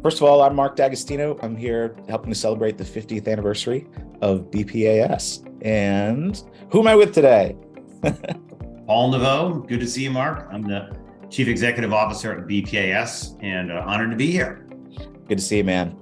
First of all, I'm Mark D'Agostino. I'm here helping to celebrate the 50th anniversary of BPAS. And who am I with today? Paul Neveu. Good to see you, Mark. I'm the Chief Executive Officer at BPAS and honored to be here. Good to see you, man.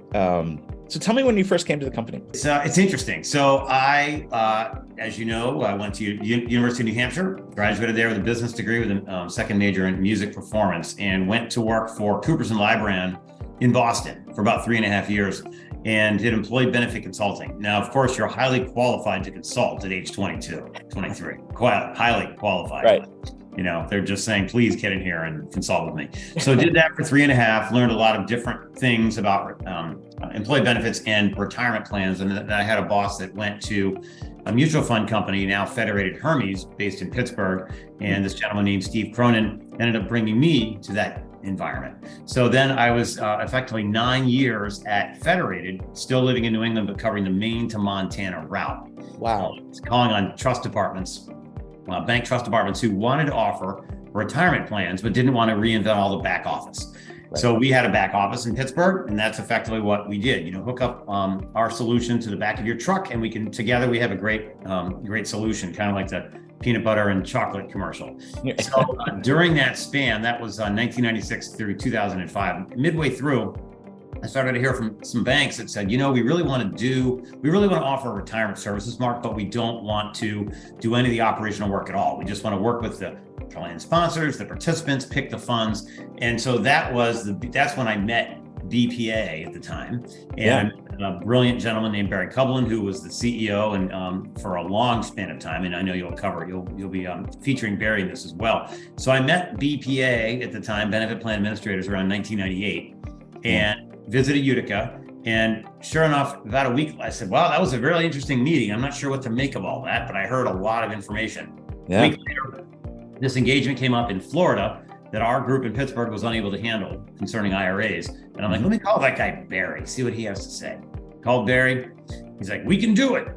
So tell me when you first came to the company. It's interesting. So as you know, I went to University of New Hampshire, graduated there with a business degree with a second major in music performance, and went to work for Coopers & Lybrand in Boston for about 3.5 years and did employee benefit consulting. Now, of course, you're highly qualified to consult at age 22, 23, highly qualified. Right. You know, they're just saying, please get in here and consult with me. So did that for 3.5, learned a lot of different things about employee benefits and retirement plans. And then I had a boss that went to a mutual fund company, now Federated Hermes, based in Pittsburgh. And this gentleman named Steve Cronin ended up bringing me to that environment. So then I was effectively 9 years at Federated, still living in New England, but covering the Maine to Montana route. Wow. Calling on trust departments, bank trust departments who wanted to offer retirement plans, but didn't want to reinvent all the back office. Right. So we had a back office in Pittsburgh, and that's effectively what we did. You know, hook up our solution to the back of your truck, and together we have a great solution, kind of like the peanut butter and chocolate commercial. So during that span, that was 1996 through 2005, midway through, I started to hear from some banks that said, you know, we really want to offer retirement services, Mark, but we don't want to do any of the operational work at all. We just want to work with the plan sponsors, the participants, pick the funds. And so that's when I met BPA at the time. And a brilliant gentleman named Barry Kublin, who was the CEO and for a long span of time. And I know you'll be featuring Barry in this as well. So I met BPA at the time, Benefit Plan Administrators, around 1998, and visited Utica. And sure enough, about a week, I said, wow, that was a really interesting meeting. I'm not sure what to make of all that, but I heard a lot of information. A week later, this engagement came up in Florida that our group in Pittsburgh was unable to handle concerning IRAs. And I'm like, let me call that guy Barry, see what he has to say. Called Barry. He's like, we can do it.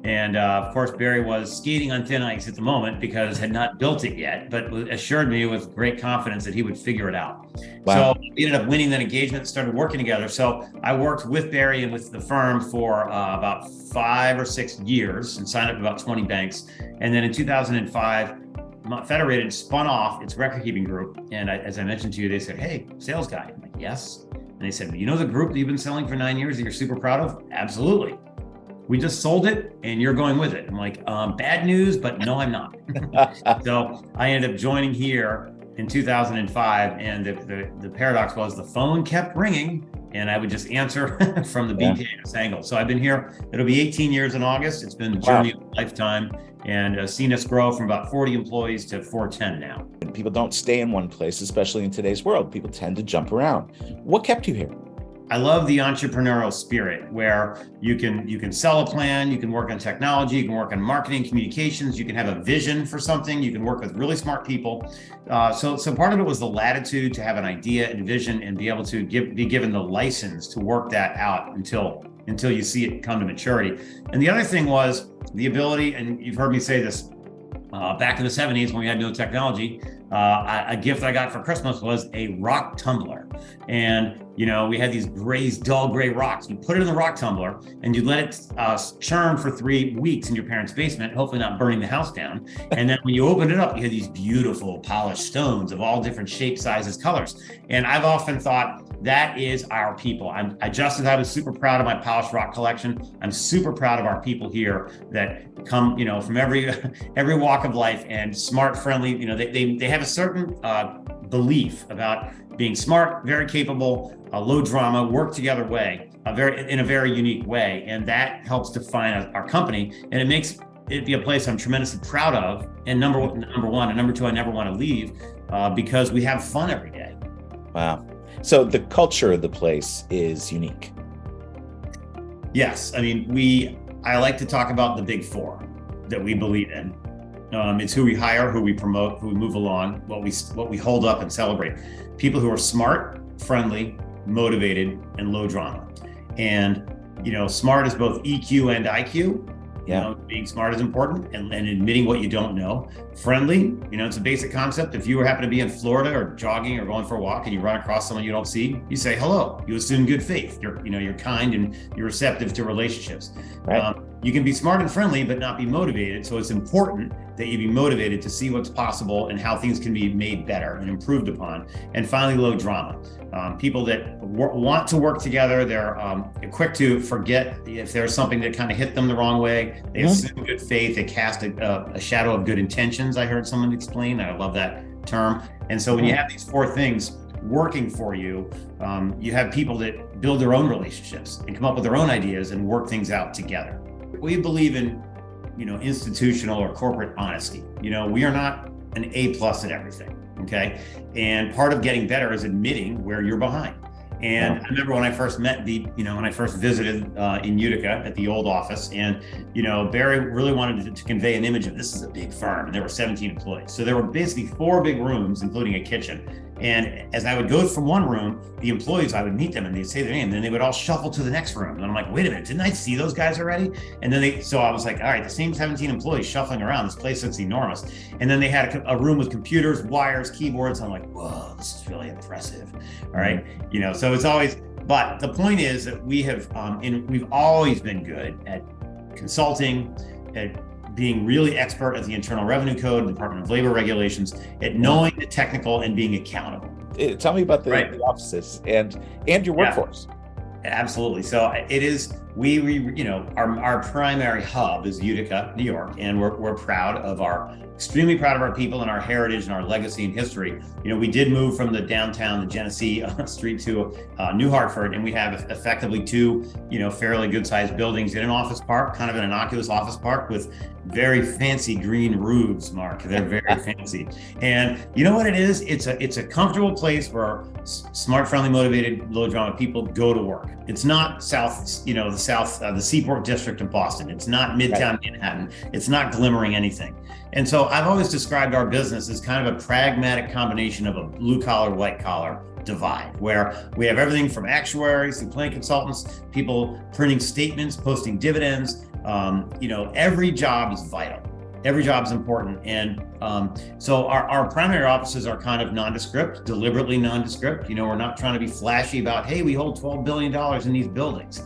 And of course, Barry was skating on thin ice at the moment because had not built it yet, but assured me with great confidence that he would figure it out. Wow. So we ended up winning that engagement and started working together. So I worked with Barry and with the firm for about 5 or 6 years and signed up about 20 banks. And then in 2005, Federated spun off its record-keeping group. And as I mentioned to you, they said, hey, sales guy. I'm like, yes. And they said, you know the group that you've been selling for 9 years that you're super proud of? Absolutely. We just sold it and you're going with it. I'm like, bad news, but no, I'm not. So I ended up joining here in 2005. And the paradox was the phone kept ringing and I would just answer from the BPAS angle. So I've been here, it'll be 18 years in August. It's been a journey of a lifetime and seen us grow from about 40 employees to 410 now. People don't stay in one place, especially in today's world. People tend to jump around. What kept you here? I love the entrepreneurial spirit where you can sell a plan, you can work on technology, you can work on marketing, communications, you can have a vision for something, you can work with really smart people. So part of it was the latitude to have an idea and vision and be able to be given the license to work that out until you see it come to maturity. And the other thing was the ability, and you've heard me say this, back in the 70s when we had no technology, a gift I got for Christmas was a rock tumbler. And, you know, we had these dull gray rocks. You put it in the rock tumbler and you let it churn for 3 weeks in your parents' basement, hopefully not burning the house down. And then when you opened it up, you had these beautiful polished stones of all different shapes, sizes, colors. And I've often thought that is our people. I was super proud of my polished rock collection. I'm super proud of our people here that come, you know, from every walk of life and smart, friendly. You know, they have a certain belief about being smart, very capable, low drama, work together way, in a very unique way. And that helps define our company. And it makes it be a place I'm tremendously proud of. And number one, and number two, I never want to leave because we have fun every day. Wow. So the culture of the place is unique. Yes. I mean, I like to talk about the big four that we believe in. It's who we hire, who we promote, who we move along, what we hold up and celebrate. People who are smart, friendly, motivated, and low drama. And, you know, smart is both EQ and IQ. Yeah. Being smart is important, and admitting what you don't know. Friendly, it's a basic concept. If you happen to be in Florida or jogging or going for a walk and you run across someone you don't see, you say hello. You assume good faith. You're kind and you're receptive to relationships. Right. You can be smart and friendly, but not be motivated. So it's important that you be motivated to see what's possible and how things can be made better and improved upon. And finally, low drama. People that want to work together, they're quick to forget if there's something that kind of hit them the wrong way. They assume good faith. They cast a shadow of good intentions. I heard someone explain. I love that term. And so when you have these four things working for you, you have people that build their own relationships and come up with their own ideas and work things out together. We believe in, institutional or corporate honesty. We are not an A+ at everything. Okay. And part of getting better is admitting where you're behind. And I remember when I first met when I first visited in Utica at the old office, and, Barry really wanted to convey an image of this is a big firm, and there were 17 employees. So there were basically 4 big rooms, including a kitchen. And as I would go from one room, the employees, I would meet them and they'd say their name, and then they would all shuffle to the next room. And I'm like, wait a minute, didn't I see those guys already? And then so I was like, all right, the same 17 employees shuffling around. This place looks enormous. And then they had a room with computers, wires, keyboards. I'm like, whoa, this is really impressive. All right. So it's always, but the point is that we've always been good at consulting, at being really expert at the Internal Revenue Code, Department of Labor regulations, at knowing the technical and being accountable. Tell me about the offices and your workforce. Absolutely. So it is, our primary hub is Utica, New York, and we're extremely proud of our people and our heritage and our legacy and history. We did move from the downtown, the Genesee Street to New Hartford, and we have effectively 2, fairly good sized buildings in an office park, kind of an innocuous office park with very fancy green roofs, Mark. They're very fancy. And you know what it is? It's a comfortable place where smart, friendly, motivated, low drama people go to work. It's not the Seaport District of Boston. It's not Midtown Manhattan. It's not glimmering anything. And so I've always described our business as kind of a pragmatic combination of a blue collar, white collar divide, where we have everything from actuaries to plan consultants, people printing statements, posting dividends. Every job is vital. Every job is important. And so our primary offices are kind of nondescript, deliberately nondescript. We're not trying to be flashy about, hey, we hold $12 billion in these buildings.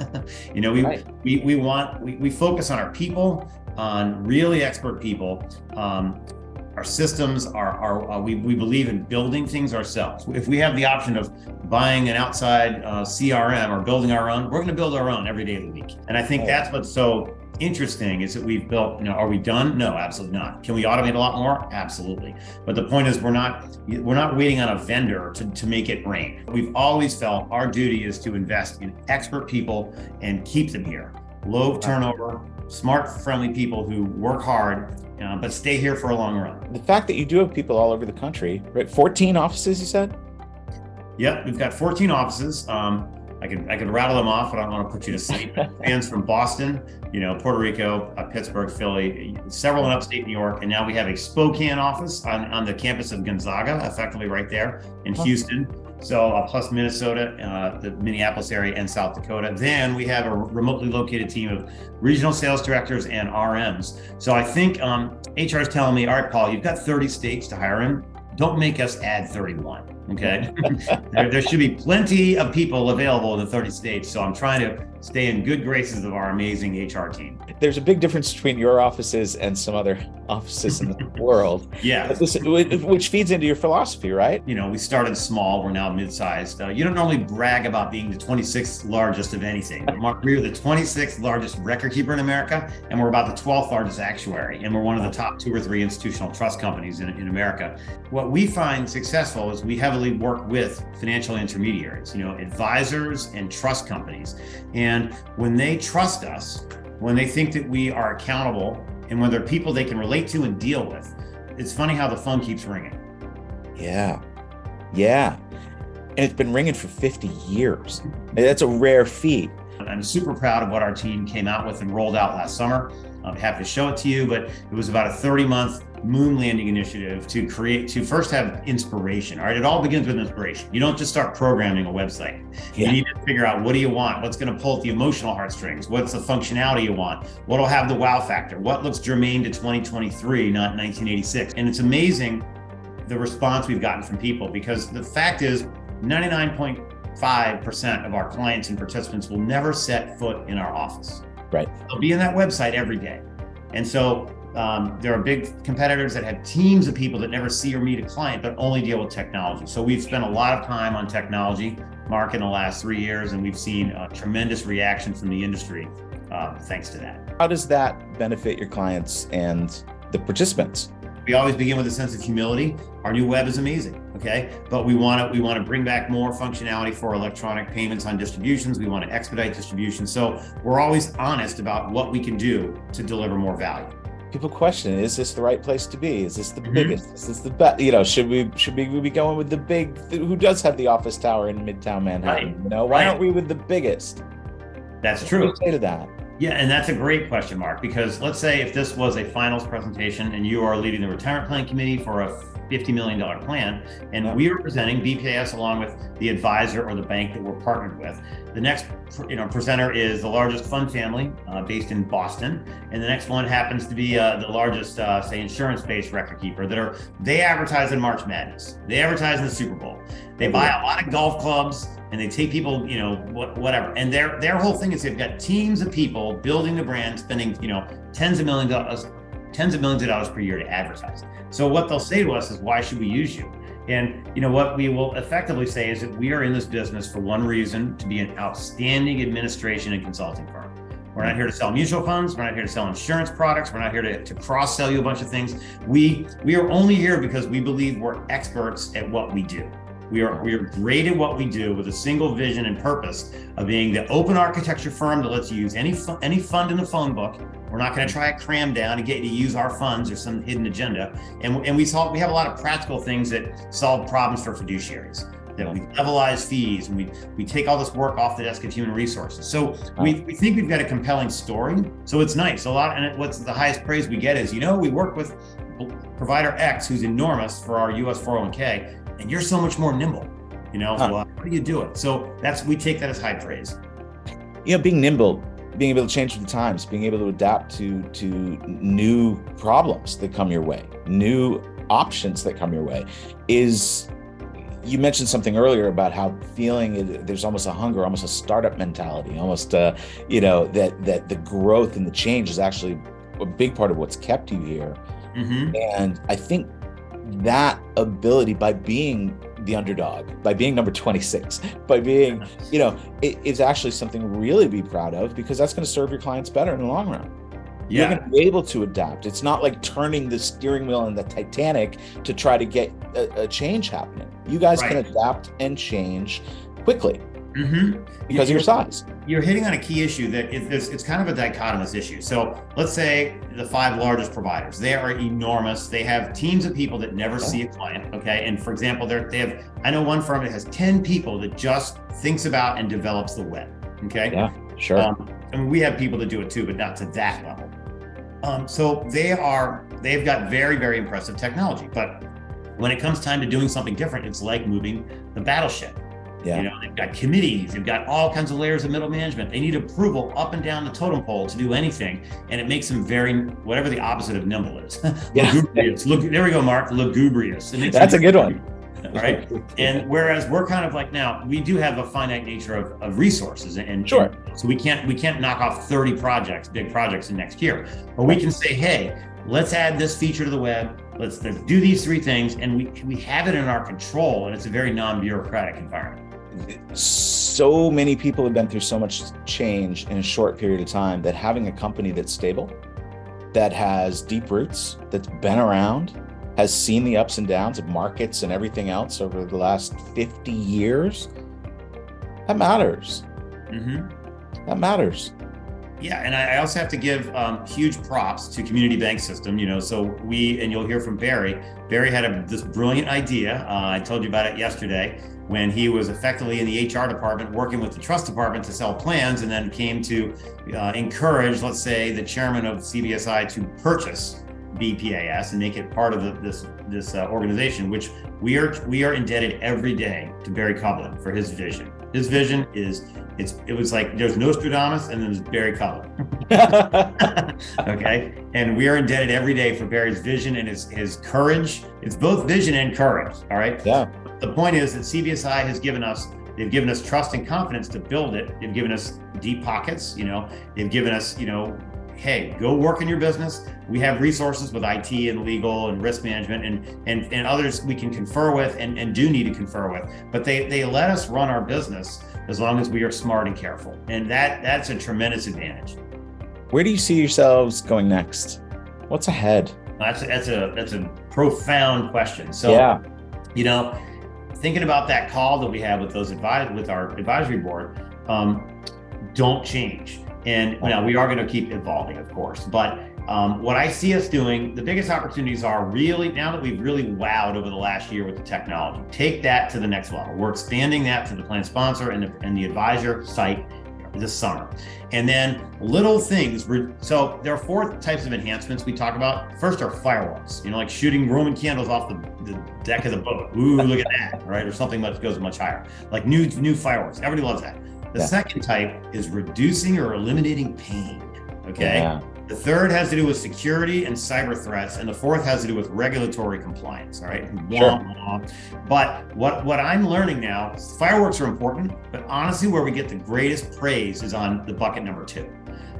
We focus on our people, on really expert people. Our systems we believe in building things ourselves. If we have the option of buying an outside CRM or building our own, we're going to build our own every day of the week. And I think that's what's so interesting is that we've built, are we done? No, absolutely not. Can we automate a lot more? Absolutely. But the point is we're not waiting on a vendor to make it rain. We've always felt our duty is to invest in expert people and keep them here. Low turnover, smart, friendly people who work hard, but stay here for a long run. The fact that you do have people all over the country, right? 14 offices, you said? Yep, we've got 14 offices. I could rattle them off, but I don't want to put you to sleep. Fans from Boston, Puerto Rico, Pittsburgh, Philly, several in upstate New York, and now we have a Spokane office on the campus of Gonzaga, effectively right there in Houston. So plus Minnesota, the Minneapolis area, and South Dakota. Then we have a remotely located team of regional sales directors and RMs. So I think HR is telling me, all right, Paul, you've got 30 states to hire in. Don't make us add 31. Okay. there should be plenty of people available in the 30 states. So I'm trying to stay in good graces of our amazing HR team. There's a big difference between your offices and some other offices in the world. Yeah. Which feeds into your philosophy, right? We started small. We're now mid-sized. You don't normally brag about being the 26th largest of anything. But Mark, we're the 26th largest record keeper in America, and we're about the 12th largest actuary. And we're one of the top 2 or 3 institutional trust companies in America. What we find successful is we heavily work with financial intermediaries, advisors and trust companies. And when they trust us, when they think that we are accountable, and when they're people they can relate to and deal with, it's funny how the phone keeps ringing. Yeah. And it's been ringing for 50 years. That's a rare feat. I'm super proud of what our team came out with and rolled out last summer. I'm happy to show it to you, but it was about a 30-month moon landing initiative to first have inspiration. All right. It all begins with inspiration. You don't just start programming a website. You need to figure out, what do you want? What's going to pull at the emotional heartstrings? What's the functionality you want? What'll have the wow factor? What looks germane to 2023, not 1986? And it's amazing the response we've gotten from people, because the fact is 99.5% of our clients and participants will never set foot in our office. Right. They'll be in that website every day. And so there are big competitors that have teams of people that never see or meet a client, but only deal with technology. So we've spent a lot of time on technology, Mark, in the last 3 years, and we've seen a tremendous reaction from the industry thanks to that. How does that benefit your clients and the participants? We always begin with a sense of humility. Our new web is amazing, okay? But we want to bring back more functionality for electronic payments on distributions. We want to expedite distribution. So we're always honest about what we can do to deliver more value. People question, is this the right place to be? Is this the biggest? Is this the best? You know, should we be going with the big, who does have the office tower in Midtown Manhattan? Right. You know, why aren't we with the biggest? That's true. What do you say to that? Yeah, and that's a great question, Mark, because let's say if this was a finals presentation and you are leading the retirement plan committee for a $50 million plan, and we are presenting BPAS along with the advisor or the bank that we're partnered with. The next presenter is the largest fund family based in Boston, and the next one happens to be the largest, say, insurance-based record keeper. They advertise in March Madness. They advertise in the Super Bowl. They buy a lot of golf clubs, and they take people, whatever. And their whole thing is they've got teams of people building the brand, spending, tens of millions of dollars per year to advertise. So what they'll say to us is, why should we use you? And what we will effectively say is that we are in this business for one reason: to be an outstanding administration and consulting firm. We're not here to sell mutual funds. We're not here to sell insurance products. We're not here to cross-sell you a bunch of things. We are only here because we believe we're experts at what we do. We are great at what we do, with a single vision and purpose of being the open architecture firm that lets you use any fund in the phone book. We're not going to try to cram down and get you to use our funds or some hidden agenda. And we have a lot of practical things that solve problems for fiduciaries. That we levelize fees, and we take all this work off the desk of human resources. So we think we've got a compelling story. So it's nice. What's the highest praise we get is, we work with provider X, who's enormous for our US 401k, and you're so much more nimble. How do you do it? So we take that as high praise. Being nimble, being able to change with the times, being able to adapt to new problems that come your way, new options that come your way is. You mentioned something earlier about how feeling there's almost a hunger, almost a startup mentality, almost that the growth and the change is actually a big part of what's kept you here. Mm-hmm. And I think that ability, by being the underdog, by being number 26, by being, it is actually something really to be proud of, because that's going to serve your clients better in the long run. Yeah. You're going to be able to adapt. It's not like turning the steering wheel in the Titanic to try to get a change happening. You guys can adapt and change quickly because of your size. You're hitting on a key issue that it's kind of a dichotomous issue. So let's say the 5 largest providers, they are enormous. They have teams of people that never see a client. Okay. And for example, I know one firm that has 10 people that just thinks about and develops the web. Okay. Yeah, sure. We have people that do it too, but not to that level. So they've got very, very impressive technology, but when it comes time to doing something different, it's like moving the battleship. Yeah. They've got committees, they've got all kinds of layers of middle management. They need approval up and down the totem pole to do anything. And it makes them whatever the opposite of nimble is. Lugubrious. There we go, Mark, lugubrious. That's a good one. Right. And whereas we're kind of like, now we do have a finite nature of resources, and sure. And so we can't knock off 30 big projects in next year, but we can say, hey, let's add this feature to the web. Let's do these 3 things. And we have it in our control, and it's a very non-bureaucratic environment. So many people have been through so much change in a short period of time that having a company that's stable, that has deep roots, that's been around, has seen the ups and downs of markets and everything else over the last 50 years, that matters. Mm-hmm. That matters. Yeah, and I also have to give huge props to Community Bank System. So and you'll hear from Barry. Barry had this brilliant idea. I told you about it yesterday, when he was effectively in the HR department working with the trust department to sell plans, and then came to encourage, let's say, the chairman of CBSI to purchase BPAS and make it part of this organization, which we are indebted every day to Barry Coughlin for his vision. His vision it was like there's Nostradamus and then there's Barry Coughlin. Okay, and we are indebted every day for Barry's vision and his courage. It's both vision and courage. All right. Yeah. The point is that CBSI has given us. They've given us trust and confidence to build it. They've given us deep pockets. They've given us, hey, go work in your business. We have resources with IT and legal and risk management and others we can confer with and do need to confer with. But they let us run our business as long as we are smart and careful. And that's a tremendous advantage. Where do you see yourselves going next? What's ahead? That's a profound question. So, thinking about that call that we have with with our advisory board, don't change. And now we are going to keep evolving, of course. But what I see us doing, the biggest opportunities are really, now that we've really wowed over the last year with the technology, take that to the next level. We're expanding that to the plan sponsor and the advisor site this summer. And then little things. So there are 4 types of enhancements we talk about. First are fireworks, like shooting Roman candles off the deck of the boat. Ooh, look at that, right? Or something that goes much higher, like new fireworks. Everybody loves that. The second type is reducing or eliminating pain. Okay. Yeah. The third has to do with security and cyber threats, and the fourth has to do with regulatory compliance. All right. Sure. But what I'm learning now, fireworks are important, but honestly, where we get the greatest praise is on the bucket number 2.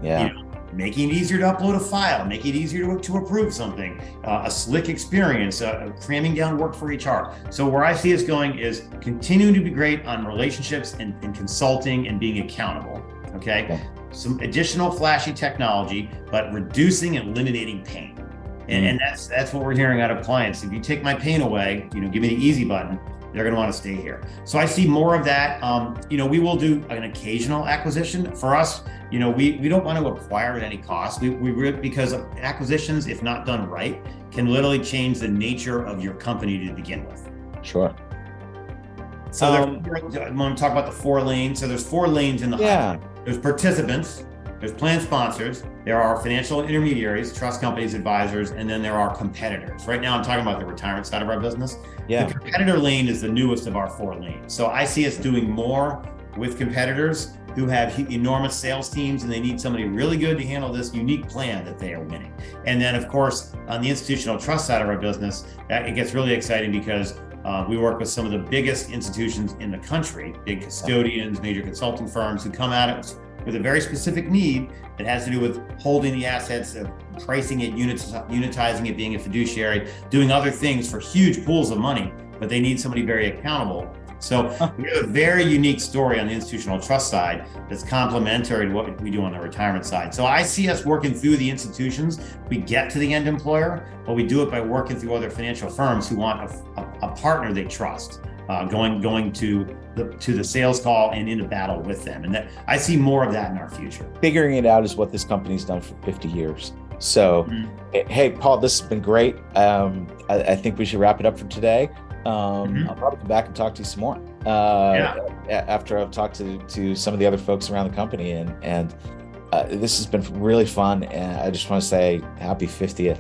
Yeah. Making it easier to upload a file, making it easier to approve something, a slick experience, cramming down work for HR. So where I see us going is continuing to be great on relationships and consulting and being accountable. Okay. Some additional flashy technology, but reducing and eliminating pain. And that's what we're hearing out of clients. If you take my pain away, give me the easy button, they're going to want to stay here. So I see more of that. We will do an occasional acquisition. For us, we don't want to acquire at any cost. Because acquisitions, if not done right, can literally change the nature of your company to begin with. Sure. So I want to talk about the 4 lanes. So there's 4 lanes in the highway. There's participants, there's plan sponsors, there are financial intermediaries, trust companies, advisors, and then there are competitors. Right now, I'm talking about the retirement side of our business. Yeah. The competitor lane is the newest of our 4 lanes. So I see us doing more with competitors who have enormous sales teams and they need somebody really good to handle this unique plan that they are winning. And then, of course, on the institutional trust side of our business, it gets really exciting because we work with some of the biggest institutions in the country, big custodians, major consulting firms who come at it with a very specific need that has to do with holding the assets, pricing it, unitizing it, being a fiduciary, doing other things for huge pools of money, but they need somebody very accountable. So we have a very unique story on the institutional trust side that's complementary to what we do on the retirement side. So I see us working through the institutions. We get to the end employer, but we do it by working through other financial firms who want a partner they trust, going to the sales call and into battle with them. And that I see more of that in our future. Figuring it out is what this company's done for 50 years. So, Hey, Paul, this has been great. I think we should wrap it up for today. I'll probably come back and talk to you some more after I've talked to some of the other folks around the company. And this has been really fun. And I just want to say happy 50th.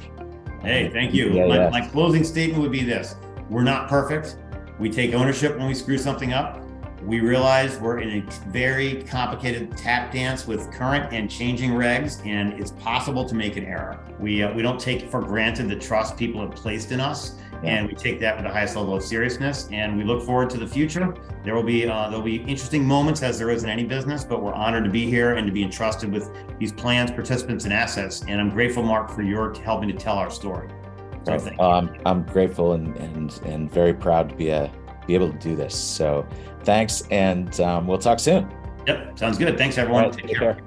Hey, thank you. My closing statement would be this. We're not perfect. We take ownership when we screw something up. We realize we're in a very complicated tap dance with current and changing regs, and it's possible to make an error. We don't take for granted the trust people have placed in us, and we take that with the highest level of seriousness. And we look forward to the future. There'll be interesting moments, as there is in any business, but we're honored to be here and to be entrusted with these plans, participants, and assets. And I'm grateful, Mark, for your helping to tell our story. So thank you. I'm grateful and very proud to be able to do this. So thanks, and we'll talk soon. Yep, sounds good. Thanks, everyone. Take care.